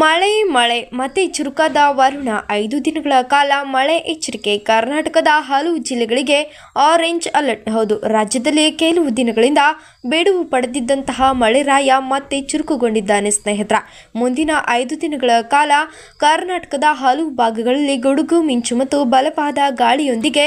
ಮಳೆ ಮತ್ತೆ ಚುರುಕಾದ ವರುಣ 5 ದಿನಗಳ ಕಾಲ ಮಳೆ ಎಚ್ಚರಿಕೆ. ಕರ್ನಾಟಕದ ಹಲವು ಜಿಲ್ಲೆಗಳಿಗೆ ಆರೆಂಜ್ ಅಲರ್ಟ್. ಹೌದು, ರಾಜ್ಯದಲ್ಲಿ ಕೆಲವು ದಿನಗಳಿಂದ ಬಿಡುವು ಪಡೆದಿದ್ದಂತಹ ಮಳೆರಾಯ ಮತ್ತೆ ಚುರುಕುಗೊಂಡಿದ್ದಾನೆ ಸ್ನೇಹಿತರ. ಮುಂದಿನ 5 ದಿನಗಳ ಕಾಲ ಕರ್ನಾಟಕದ ಹಲವು ಭಾಗಗಳಲ್ಲಿ ಗುಡುಗು ಮಿಂಚು ಮತ್ತು ಬಲವಾದ ಗಾಳಿಯೊಂದಿಗೆ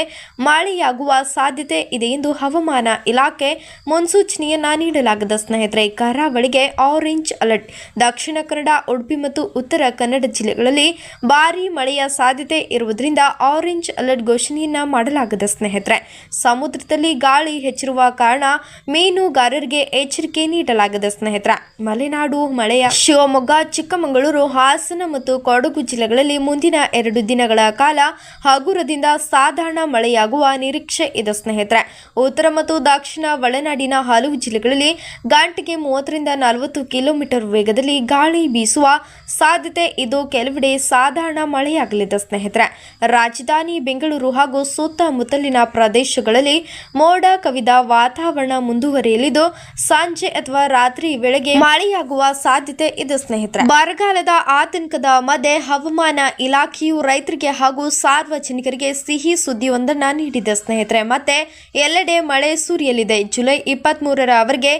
ಮಳೆಯಾಗುವ ಸಾಧ್ಯತೆ ಇದೆ ಎಂದು ಹವಾಮಾನ ಇಲಾಖೆ ಮುನ್ಸೂಚನೆಯನ್ನ ನೀಡಲಾಗಿದೆ ಸ್ನೇಹಿತರೆ. ಕರಾವಳಿಗೆ ಆರೆಂಜ್ ಅಲರ್ಟ್. ದಕ್ಷಿಣ ಕನ್ನಡ, ಉಡುಪಿ ಮತ್ತು ಉತ್ತರ ಕನ್ನಡ ಜಿಲ್ಲೆಗಳಲ್ಲಿ ಭಾರೀ ಮಳೆಯ ಸಾಧ್ಯತೆ ಇರುವುದರಿಂದ ಆರೆಂಜ್ ಅಲರ್ಟ್ ಘೋಷಣೆಯನ್ನ ಮಾಡಲಾಗಿದೆ ಸ್ನೇಹಿತರೆ. ಸಮುದ್ರದಲ್ಲಿ ಗಾಳಿ ಹೆಚ್ಚಿರುವ ಕಾರಣ ಮೀನುಗಾರರಿಗೆ ಎಚ್ಚರಿಕೆ ನೀಡಲಾಗಿದೆ ಸ್ನೇಹಿತರೆ. ಮಲೆನಾಡು ಮಳೆಯ ಶಿವಮೊಗ್ಗ, ಚಿಕ್ಕಮಗಳೂರು, ಹಾಸನ ಮತ್ತು ಕೊಡಗು ಜಿಲ್ಲೆಗಳಲ್ಲಿ ಮುಂದಿನ 2 ದಿನಗಳ ಕಾಲ ಹಗುರದಿಂದ ಸಾಧಾರಣ ಮಳೆಯಾಗುವ ನಿರೀಕ್ಷೆ ಇದೆ ಸ್ನೇಹಿತರೆ. ಉತ್ತರ ಮತ್ತು ದಕ್ಷಿಣ ಒಳನಾಡಿನ ಹಲವು ಜಿಲ್ಲೆಗಳಲ್ಲಿ ಗಂಟೆಗೆ 30 ರಿಂದ 40 ಕಿಲೋಮೀಟರ್ ವೇಗದಲ್ಲಿ ಗಾಳಿ ಬೀಸುವ ಸಾಧ್ಯತೆ ಇದು. ಕೆಲವೆಡೆ ಸಾಧಾರಣ ಮಳೆಯಾಗಲಿದೆ ಸ್ನೇಹಿತರೆ. ರಾಜಧಾನಿ ಬೆಂಗಳೂರು ಹಾಗೂ ಸುತ್ತಮುತ್ತಲಿನ ಪ್ರದೇಶಗಳಲ್ಲಿ ಮೋಡ ಕವಿದ ವಾತಾವರಣ ಮುಂದುವರಿಯಲಿದ್ದು ಸಂಜೆ ಅಥವಾ ರಾತ್ರಿ ವೇಳೆಗೆ ಮಳೆಯಾಗುವ ಸಾಧ್ಯತೆ ಇದೆ ಸ್ನೇಹಿತರೆ. ಬರಗಾಲದ ಆತಂಕದ ಮಧ್ಯೆ ಹವಾಮಾನ ಇಲಾಖೆಯು ರೈತರಿಗೆ ಹಾಗೂ ಸಾರ್ವಜನಿಕರಿಗೆ ಸಿಹಿ ಸುದ್ದಿಯೊಂದನ್ನು ನೀಡಿದೆ ಸ್ನೇಹಿತರೆ. ಮತ್ತೆ ಎಲ್ಲೆಡೆ ಮಳೆ ಸುರಿಯಲಿದೆ. ಜುಲೈ 23ರವರೆಗೆ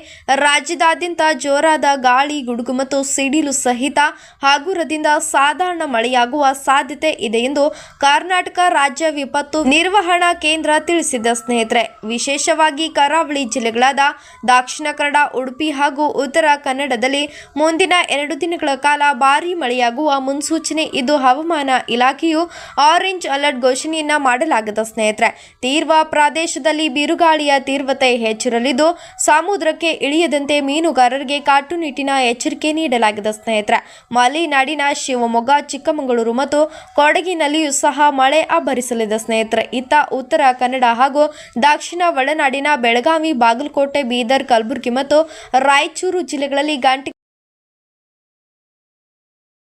ರಾಜ್ಯದಾದ್ಯಂತ ಜೋರಾದ ಗಾಳಿ, ಗುಡುಗು ಮತ್ತು ಸಿಡಿಲು ಸಹಿತ ಹಗುರದಿಂದ ಸಾಧಾರಣ ಮಳೆಯಾಗುವ ಸಾಧ್ಯತೆ ಇದೆ ಎಂದು ಕರ್ನಾಟಕ ರಾಜ್ಯ ವಿಪತ್ತು ನಿರ್ವಹಣಾ ಕೇಂದ್ರ ತಿಳಿಸಿದೆ ಸ್ನೇಹಿತರೆ. ವಿಶೇಷವಾಗಿ ಕರಾವಳಿ ಜಿಲ್ಲೆಗಳಾದ ದಕ್ಷಿಣ ಕನ್ನಡ, ಉಡುಪಿ ಹಾಗೂ ಉತ್ತರ ಕನ್ನಡದಲ್ಲಿ ಮುಂದಿನ 2 ದಿನಗಳ ಕಾಲ ಭಾರೀ ಮಳೆಯಾಗುವ ಮುನ್ಸೂಚನೆ ಇದ್ದು ಹವಾಮಾನ ಇಲಾಖೆಯು ಆರೆಂಜ್ ಅಲರ್ಟ್ ಘೋಷಣೆಯನ್ನ ಮಾಡಲಾಗಿದೆ ಸ್ನೇಹಿತರೆ. ತೀವ್ರ ಪ್ರದೇಶದಲ್ಲಿ ಬಿರುಗಾಳಿಯ ತೀವ್ರತೆ ಹೆಚ್ಚಿರಲಿದ್ದು ಸಮುದ್ರಕ್ಕೆ ಇಳಿಯದಂತೆ ಮೀನುಗಾರರಿಗೆ ಕಟ್ಟುನಿಟ್ಟಿನ ಎಚ್ಚರಿಕೆ ನೀಡಲಾಗಿದೆ ಸ್ನೇಹಿತರೆ. ಮಲೆನಾಡಿನ ಶಿವಮೊಗ್ಗ, ಚಿಕ್ಕಮಗಳೂರು ಮತ್ತು ಕೊಡಗಿನಲ್ಲಿಯೂ ಸಹ ಮಳೆ ಅಬ್ಬರಿಸಲಿದೆ ಸ್ನೇಹಿತರೆ. ಇತ್ತ ಉತ್ತರ ಕನ್ನಡ ಹಾಗೂ ದಕ್ಷಿಣ ಒಳನಾಡಿನ ಬೆಳಗಾವಿ, ಬಾಗಲಕೋಟೆ, ಬೀದರ್, ಕಲಬುರಗಿ ಮತ್ತು ರಾಯಚೂರು ಜಿಲ್ಲೆಗಳಲ್ಲಿ ಗಂಟೆ